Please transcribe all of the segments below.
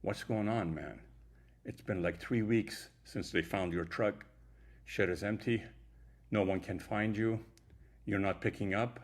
What's going on, man? It's been like 3 weeks since they found your truck. Shed is empty. No one can find you. You're not picking up.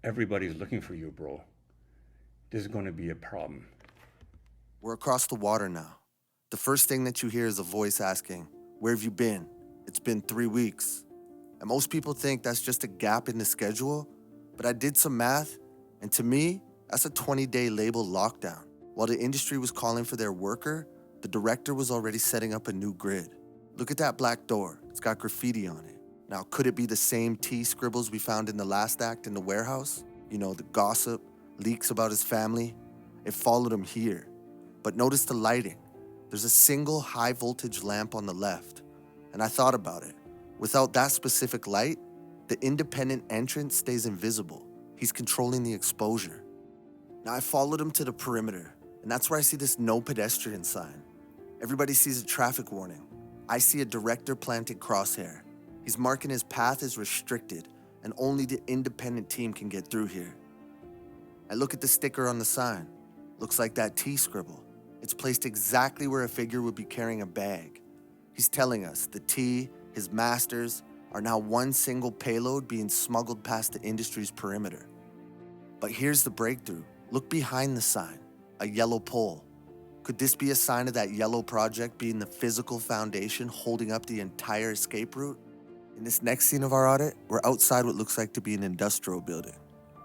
Everybody's looking for you, bro. This is going to be a problem. We're across the water now. The first thing that you hear is a voice asking, "Where have you been? It's been 3 weeks." And most people think that's just a gap in the schedule, but I did some math, and to me, that's a 20-day label lockdown. While the industry was calling for their worker, the director was already setting up a new grid. Look at that black door. It's got graffiti on it. Now, could it be the same T scribbles we found in the last act in the warehouse? You know, the gossip, leaks about his family. It followed him here. But notice the lighting. There's a single high voltage lamp on the left. And I thought about it. Without that specific light, the independent entrance stays invisible. He's controlling the exposure. Now I followed him to the perimeter, and that's where I see this no pedestrian sign. Everybody sees a traffic warning. I see a director planted crosshair. He's marking his path as restricted, and only the independent team can get through here. I look at the sticker on the sign. Looks like that T scribble. It's placed exactly where a figure would be carrying a bag. He's telling us the T, his masters, are now one single payload being smuggled past the industry's perimeter. But here's the breakthrough. Look behind the sign, a yellow pole. Could this be a sign of that yellow project being the physical foundation holding up the entire escape route? In this next scene of our audit, we're outside what looks like to be an industrial building.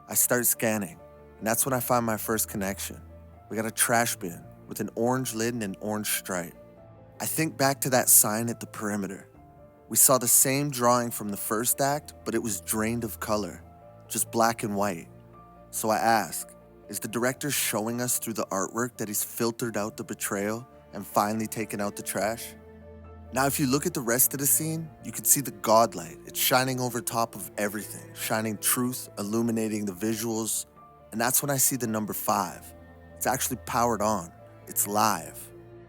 I start scanning, and that's when I find my first connection. We got a trash bin with an orange lid and an orange stripe. I think back to that sign at the perimeter. We saw the same drawing from the first act, but it was drained of color, just black and white. So I ask, is the director showing us through the artwork that he's filtered out the betrayal and finally taken out the trash? Now, if you look at the rest of the scene, you can see the godlight. It's shining over top of everything, shining truth, illuminating the visuals. And that's when I see the number 5. It's actually powered on. It's live.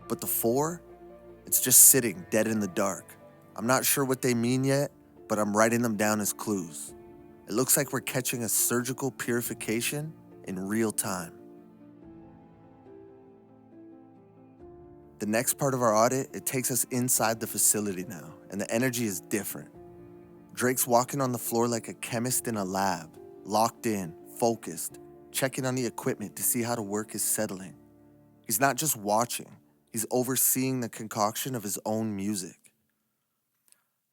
But the 4, it's just sitting dead in the dark. I'm not sure what they mean yet, but I'm writing them down as clues. It looks like we're catching a surgical purification in real time. The next part of our audit, it takes us inside the facility now, and the energy is different. Drake's walking on the floor like a chemist in a lab, locked in, focused, checking on the equipment to see how the work is settling. He's not just watching, he's overseeing the concoction of his own music.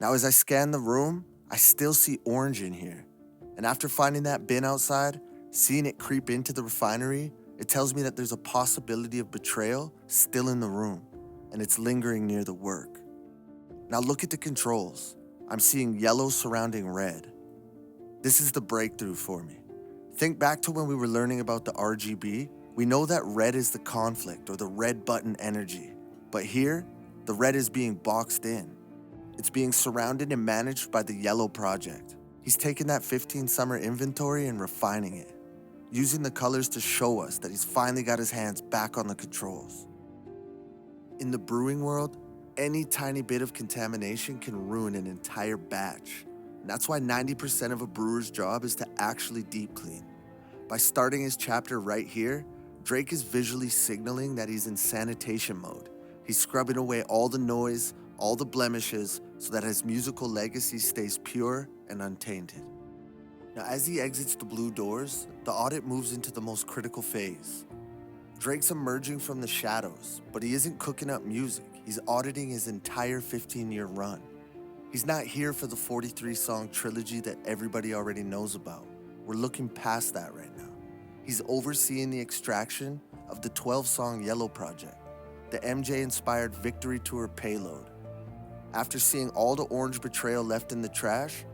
Now, as I scan the room, I still see orange in here. And after finding that bin outside, seeing it creep into the refinery, it tells me that there's a possibility of betrayal still in the room, and it's lingering near the work. Now look at the controls. I'm seeing yellow surrounding red. This is the breakthrough for me. Think back to when we were learning about the RGB. We know that red is the conflict or the red button energy. But here, the red is being boxed in. It's being surrounded and managed by the yellow project. He's taken that 15 summer inventory and refining it, using the colors to show us that he's finally got his hands back on the controls. In the brewing world, any tiny bit of contamination can ruin an entire batch. And that's why 90% of a brewer's job is to actually deep clean. By starting his chapter right here, Drake is visually signaling that he's in sanitation mode. He's scrubbing away all the noise, all the blemishes, so that his musical legacy stays pure and untainted. Now, as he exits the blue doors, the audit moves into the most critical phase. Drake's emerging from the shadows, but he isn't cooking up music. He's auditing his entire 15-year run. He's not here for the 43-song trilogy that everybody already knows about. We're looking past that right now. He's overseeing the extraction of the 12-song Yellow Project, the MJ-inspired Victory Tour payload. After seeing all the orange betrayal left in the trash,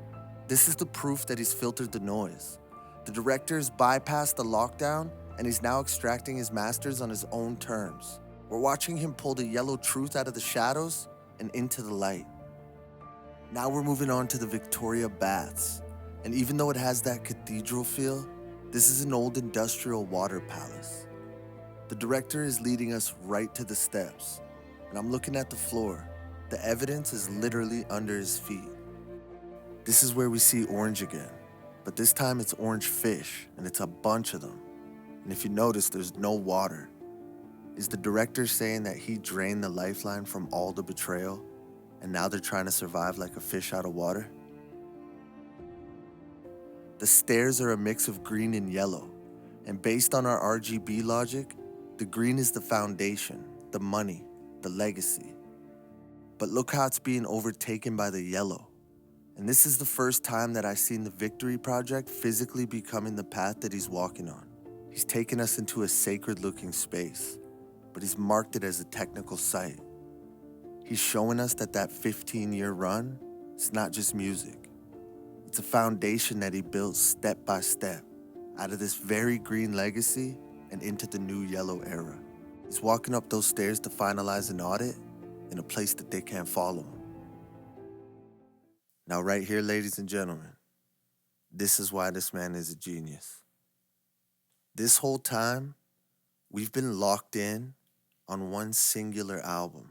this is the proof that he's filtered the noise. The director's bypassed the lockdown, and he's now extracting his masters on his own terms. We're watching him pull the yellow truth out of the shadows and into the light. Now we're moving on to the Victoria Baths. And even though it has that cathedral feel, this is an old industrial water palace. The director is leading us right to the steps, and I'm looking at the floor. The evidence is literally under his feet. This is where we see orange again, but this time it's orange fish, and it's a bunch of them. And if you notice, there's no water. Is the director saying that he drained the lifeline from all the betrayal, and now they're trying to survive like a fish out of water? The stairs are a mix of green and yellow, and based on our RGB logic, the green is the foundation, the money, the legacy. But look how it's being overtaken by the yellow. And this is the first time that I've seen the Victory Project physically becoming the path that he's walking on. He's taken us into a sacred-looking space, but he's marked it as a technical site. He's showing us that 15-year run is not just music. It's a foundation that he built step by step out of this very green legacy and into the new yellow era. He's walking up those stairs to finalize an audit in a place that they can't follow him. Now, right here, ladies and gentlemen, this is why this man is a genius. This whole time, we've been locked in on one singular album.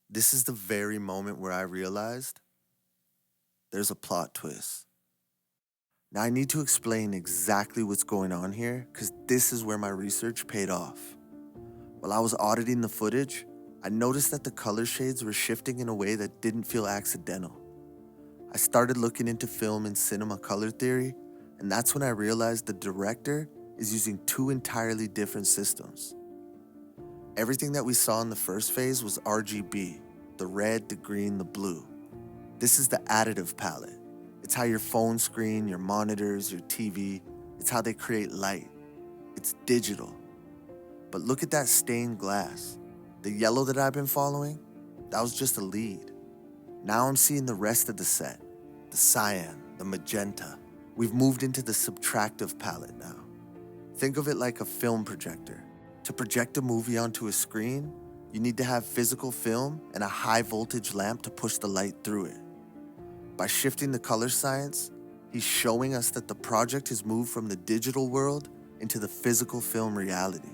This is the very moment where I realized there's a plot twist. Now, I need to explain exactly what's going on here because this is where my research paid off. While I was auditing the footage, I noticed that the color shades were shifting in a way that didn't feel accidental. I started looking into film and cinema color theory, and that's when I realized the director is using two entirely different systems. Everything that we saw in the first phase was RGB, the red, the green, the blue. This is the additive palette. It's how your phone screen, your monitors, your TV, it's how they create light. It's digital. But look at that stained glass. The yellow that I've been following, that was just a lead. Now I'm seeing the rest of the set, the cyan, the magenta. We've moved into the subtractive palette now. Think of it like a film projector. To project a movie onto a screen, you need to have physical film and a high voltage lamp to push the light through it. By shifting the color science, he's showing us that the project has moved from the digital world into the physical film reality.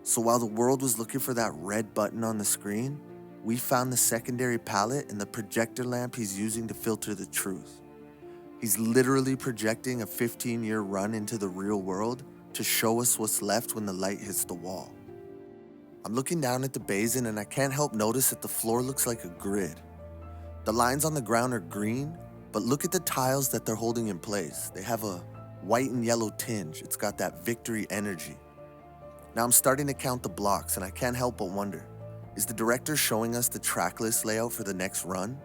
So while the world was looking for that red button on the screen, we found the secondary palette and the projector lamp he's using to filter the truth. He's literally projecting a 15-year run into the real world to show us what's left when the light hits the wall. I'm looking down at the basin and I can't help notice that the floor looks like a grid. The lines on the ground are green, but look at the tiles that they're holding in place. They have a white and yellow tinge. It's got that victory energy. Now I'm starting to count the blocks and I can't help but wonder, is the director showing us the track list layout for the next run?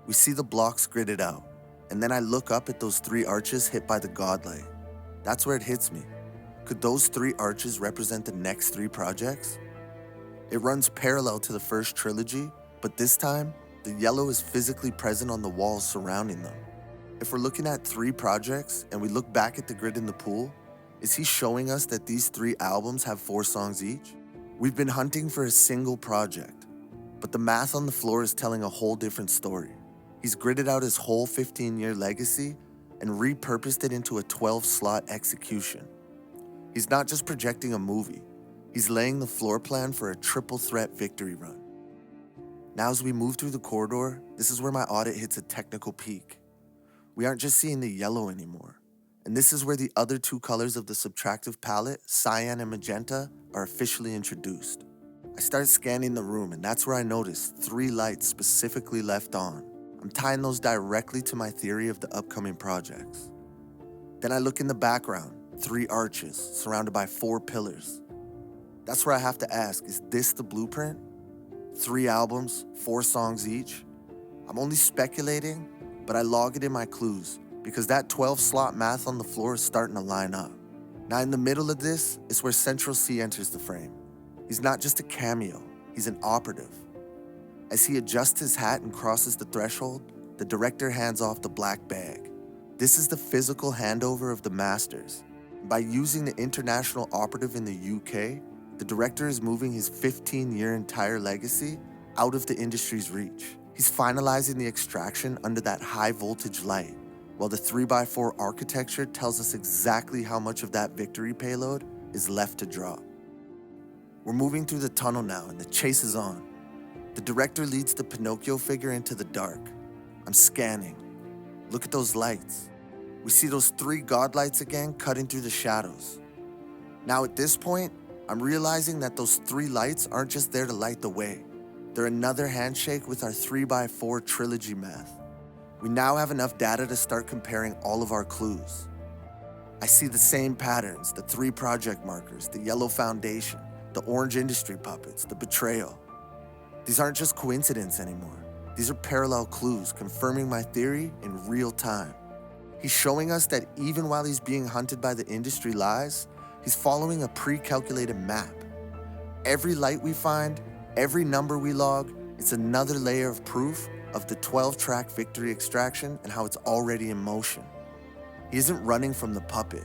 We see the blocks gridded out, and then I look up at those 3 arches hit by the godlight. That's where it hits me. Could those 3 arches represent the next 3 projects? It runs parallel to the first trilogy, but this time, the yellow is physically present on the walls surrounding them. If we're looking at 3 projects and we look back at the grid in the pool, is he showing us that these 3 albums have 4 songs each? We've been hunting for a single project, but the math on the floor is telling a whole different story. He's gridded out his whole 15-year legacy and repurposed it into a 12-slot execution. He's not just projecting a movie, he's laying the floor plan for a triple threat victory run. Now as we move through the corridor, this is where my audit hits a technical peak. We aren't just seeing the yellow anymore. And this is where the other 2 colors of the subtractive palette, cyan and magenta, are officially introduced. I start scanning the room, and that's where I notice 3 lights specifically left on. I'm tying those directly to my theory of the upcoming projects. Then I look in the background, 3 arches surrounded by 4 pillars. That's where I have to ask, is this the blueprint? 3 albums, 4 songs each? I'm only speculating, but I log it in my clues, because that 12-slot math on the floor is starting to line up. Now in the middle of this is where Central C enters the frame. He's not just a cameo, he's an operative. As he adjusts his hat and crosses the threshold, the director hands off the black bag. This is the physical handover of the masters. By using the international operative in the UK, the director is moving his 15-year entire legacy out of the industry's reach. He's finalizing the extraction under that high voltage light, while the 3x4 architecture tells us exactly how much of that victory payload is left to drop. We're moving through the tunnel now and the chase is on. The director leads the Pinocchio figure into the dark. I'm scanning. Look at those lights. We see those 3 godlights again cutting through the shadows. Now at this point, I'm realizing that those 3 lights aren't just there to light the way. They're another handshake with our 3x4 trilogy math. We now have enough data to start comparing all of our clues. I see the same patterns, the 3 project markers, the yellow foundation, the orange industry puppets, the betrayal. These aren't just coincidence anymore. These are parallel clues confirming my theory in real time. He's showing us that even while he's being hunted by the industry lies, he's following a pre-calculated map. Every light we find, every number we log, it's another layer of proof of the 12-track victory extraction and how it's already in motion. He isn't running from the puppet.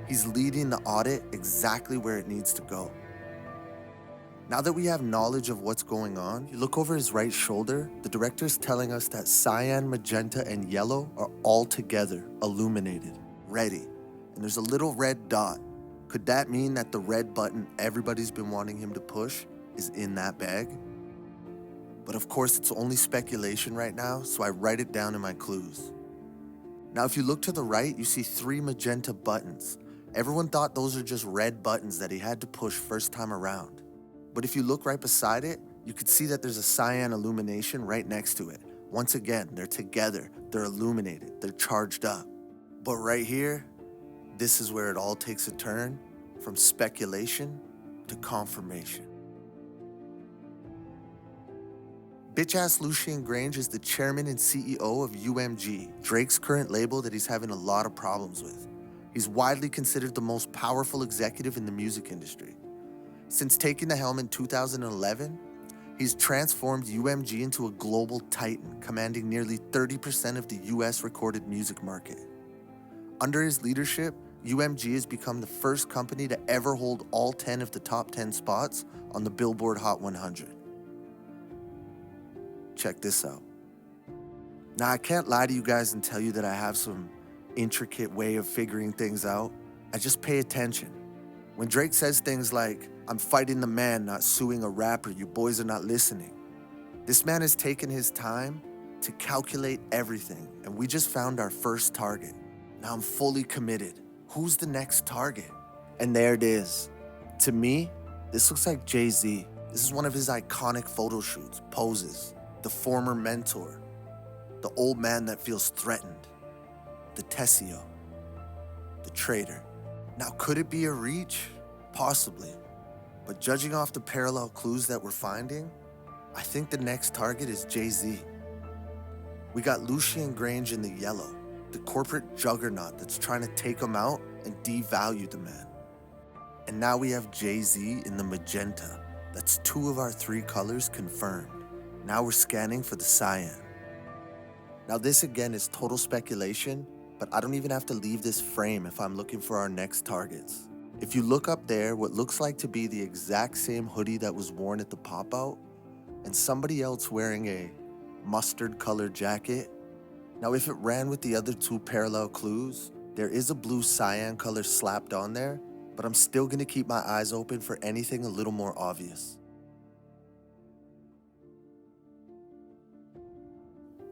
He's leading the audit exactly where it needs to go. Now that we have knowledge of what's going on, you look over his right shoulder, the director's telling us that cyan, magenta, and yellow are all together, illuminated, ready. And there's a little red dot. Could that mean that the red button everybody's been wanting him to push is in that bag? But of course, it's only speculation right now, so I write it down in my clues. Now, if you look to the right, you see 3 magenta buttons. Everyone thought those are just red buttons that he had to push first time around. But if you look right beside it, you could see that there's a cyan illumination right next to it. Once again, they're together, they're illuminated, they're charged up. But right here, this is where it all takes a turn from speculation to confirmation. Bitch-ass Lucien Grange is the chairman and CEO of UMG, Drake's current label that he's having a lot of problems with. He's widely considered the most powerful executive in the music industry. Since taking the helm in 2011, he's transformed UMG into a global titan, commanding nearly 30% of the US recorded music market. Under his leadership, UMG has become the first company to ever hold all 10 of the top 10 spots on the Billboard Hot 100. Check this out. Now, I can't lie to you guys and tell you that I have some intricate way of figuring things out. I just pay attention. When Drake says things like, "I'm fighting the man, not suing a rapper, you boys are not listening," this man has taken his time to calculate everything, and we just found our first target. Now I'm fully committed. Who's the next target? And there it is. To me, this looks like Jay-Z. This is one of his iconic photo shoots, poses. The former mentor, the old man that feels threatened, the Tessio, the traitor. Now, could it be a reach? Possibly. But judging off the parallel clues that we're finding, I think the next target is Jay-Z. We got Lucien Grange in the yellow, the corporate juggernaut that's trying to take him out and devalue the man. And now we have Jay-Z in the magenta. That's 2 of our 3 colors confirmed. Now we're scanning for the cyan. Now this again is total speculation, but I don't even have to leave this frame if I'm looking for our next targets. If you look up there, what looks like to be the exact same hoodie that was worn at the pop-out, and somebody else wearing a mustard colored jacket. Now if it ran with the other 2 parallel clues, there is a blue cyan color slapped on there, but I'm still gonna keep my eyes open for anything a little more obvious.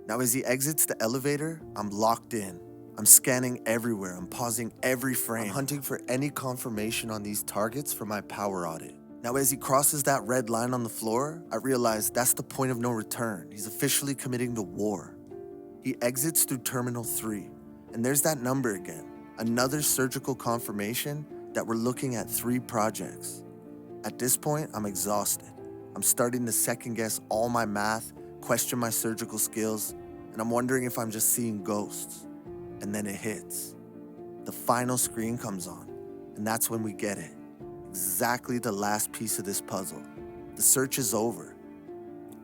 Now as he exits the elevator, I'm locked in. I'm scanning everywhere, I'm pausing every frame. I'm hunting for any confirmation on these targets for my power audit. Now as he crosses that red line on the floor, I realize that's the point of no return. He's officially committing to war. He exits through Terminal 3, and there's that number again. Another surgical confirmation that we're looking at 3 projects. At this point, I'm exhausted. I'm starting to second guess all my math, question my surgical skills, and I'm wondering if I'm just seeing ghosts. And then it hits. The final screen comes on, and that's when we get it. Exactly the last piece of this puzzle. The search is over.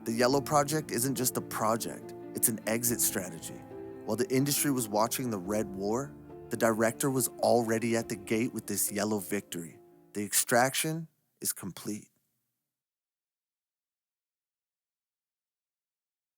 The yellow project isn't just a project, it's an exit strategy. While the industry was watching the red war, the director was already at the gate with this yellow victory. The extraction is complete.